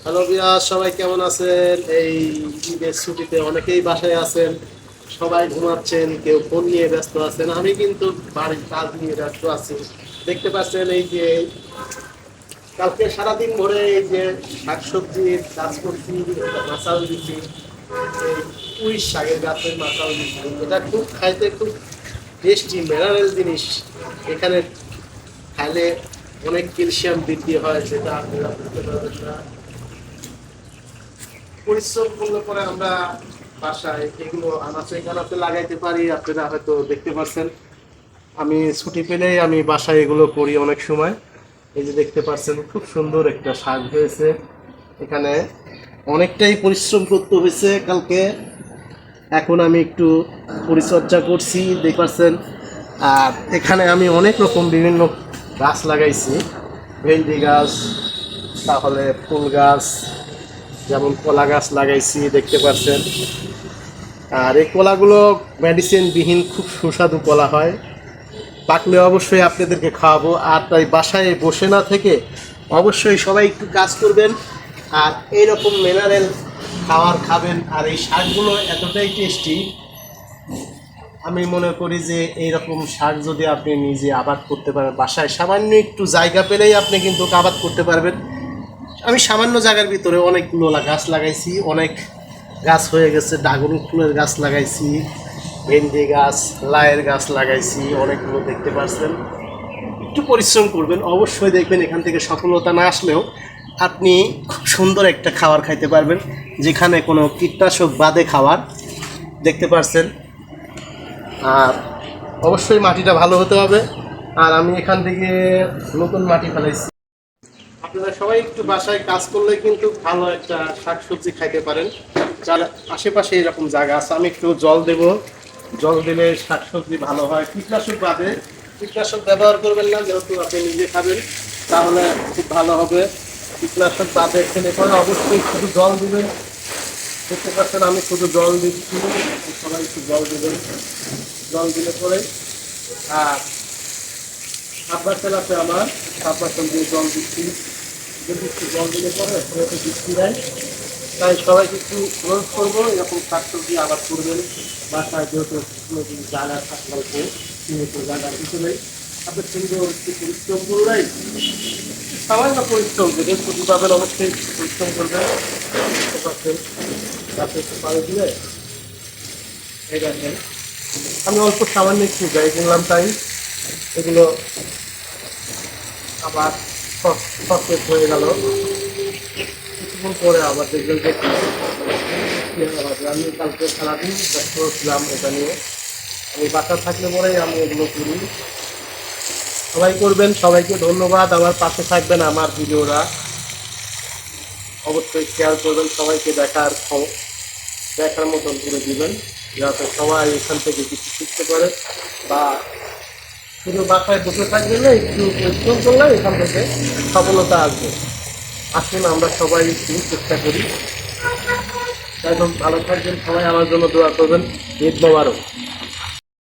Hello বিয়াস, সবাই কেমন আছেন? এই ঈদের ছুটিতে অনেকেই বাসায় আছেন, সবাই ঘুমাচ্ছেন, কেউ ফোন নিয়ে ব্যস্ত আছেন। আমি কিন্তু বাড়ির কাজ নিয়ে ব্যস্ত আছি। দেখতে পাচ্ছেন এই যে কালকে সারাদিন ধরে এই যে শাকসবজির কাজ করছি, এটা মাচাল দিচ্ছি, এই পুঁই শাকের গাছের মাচাল দিচ্ছি। এটা খুব খাইতে খুব টেস্টি মিনারেল জিনিস। এখানে খাইলে অনেক ক্যালসিয়াম বৃদ্ধি হয়, যেটা আপনারা বুঝতে পারবেন না। পরিশ্রম করলে পরে আমরা বাসায় এগুলো আনাচে কানাচে লাগাইতে পারি। আপনারা হয়তো দেখতে পাচ্ছেন, আমি ছুটি পেলেই আমি বাসায় এগুলো করি অনেক সময়। এই যে দেখতে পাচ্ছেন খুব সুন্দর একটা শাক হয়েছে। এখানে অনেকটাই পরিশ্রম করতে হয়েছে কালকে। এখন আমি একটু পরিচর্যা করছি, দেখতে পাচ্ছেন। আর এখানে আমি অনেক রকম বিভিন্ন গাছ লাগাইছি, ভেন্ডি গাছ, তাহলে ফুল গাছ, যেমন কলা গাছ লাগাইছি দেখতে পাচ্ছেন। আর এই কলাগুলো মেডিসিন বিহীন, খুব সুস্বাদু কলা হয়। পাকলে অবশ্যই আপনাদেরকে খাওয়াবো। আর তাই বাসায় বসে না থেকে অবশ্যই সবাই একটু কাজ করবেন আর এইরকম মিনারেল খাবার খাবেন। আর এই শাকগুলো এতটাই টেস্টি, আমি মনে করি যে এইরকম শাক যদি আপনি নিজে আবাদ করতে পারেন, বাসায় সামান্য একটু জায়গা পেলেই আপনি কিন্তু আবাদ করতে পারবেন। আমি সামান্য জায়গার ভিতরে অনেকগুলো গাছ লাগাইছি, অনেক গাছ হয়ে গেছে। ড্রাগন ফুলের গাছ লাগাইছি, ভেন্ডি গাছ, লাইয়ের গাছ লাগাইছি, অনেকগুলো দেখতে পাচ্ছেন। একটু পরিশ্রম করবেন, অবশ্যই দেখবেন এখান থেকে সফলতা না আসলেও আপনি খুব সুন্দর একটা খাবার খাইতে পারবেন, যেখানে কোনো কীটনাশক বাদে খাবার। দেখতে পাচ্ছেন। আর অবশ্যই মাটিটা ভালো হতে হবে। আর আমি এখান থেকে নতুন মাটি ফেলাইছি। আপনারা সবাই একটু বাসায় কাজ করলে কিন্তু ভালো একটা শাকসবজি খাইতে পারেন। যার আশেপাশে এরকম জায়গা আছে, আমি একটু জল দেব। জল দিলে শাকসবজি ভালো হয়। কীটনাশক বাদে, কীটনাশক ব্যবহার করবেন না, যেহেতু আপনি নিজে খাবেন, তাহলে খুব ভালো হবে। কীটনাশক বাদে খেলে পরে অবশ্যই শুধু জল দিবেন। দেখতে পাচ্ছেন আমি শুধু জল দিচ্ছি, সবাই একটু জল দেবেন। জল দিলে পরে আর সাববার তেলাতে আমার সাববার তেল দিয়ে জল দিচ্ছি। যদি একটু জল দিলে পরে তো বৃষ্টি দেয়, তাই সবাইকে একটু অনুরোধ করবো এরকম শাকসবজি আবাদ করবেন বাসায়। যেহেতু জায়গা থাকলে সীমিত জায়গার ভিতরেই আপনার সুন্দর একটু পরিশ্রম করলেই, সামান্য পরিশ্রম যদি ছুটি পাবেন অবশ্যই পরিশ্রম করবেন। বুঝতে পারছেন, গাছে একটু পানি দিলে এই দেখেন আমি অল্প সামান্য একটু যাই কিনলাম, তাই এগুলো আবার সচেত হয়ে গেল। কিছুক্ষণ পরে আবার দেখবেন যে আমি কালকে সারাদিন ব্যস্ত ছিলাম এটা নিয়ে। আমি বাসা থাকলে পরেই আমি এগুলো করি। সবাই করবেন, সবাইকে ধন্যবাদ। আমার পাশে থাকবেন, আমার ভিডিওরা অবশ্যই শেয়ার করবেন, সবাইকে দেখার মতন করে দিবেন, যাতে সবাই এখান থেকে কিছু শিখতে পারে। বা শুধু বাসায় বসে থাকবেন না, একটু পরিশ্রম করলে এখান থেকে সফলতা আসবে। আসুন আমরা সবাই একটু চেষ্টা করি। একদম ভালো থাকবেন সবাই, আমার জন্য দোয়া করবেন। ঈদ মোবারক।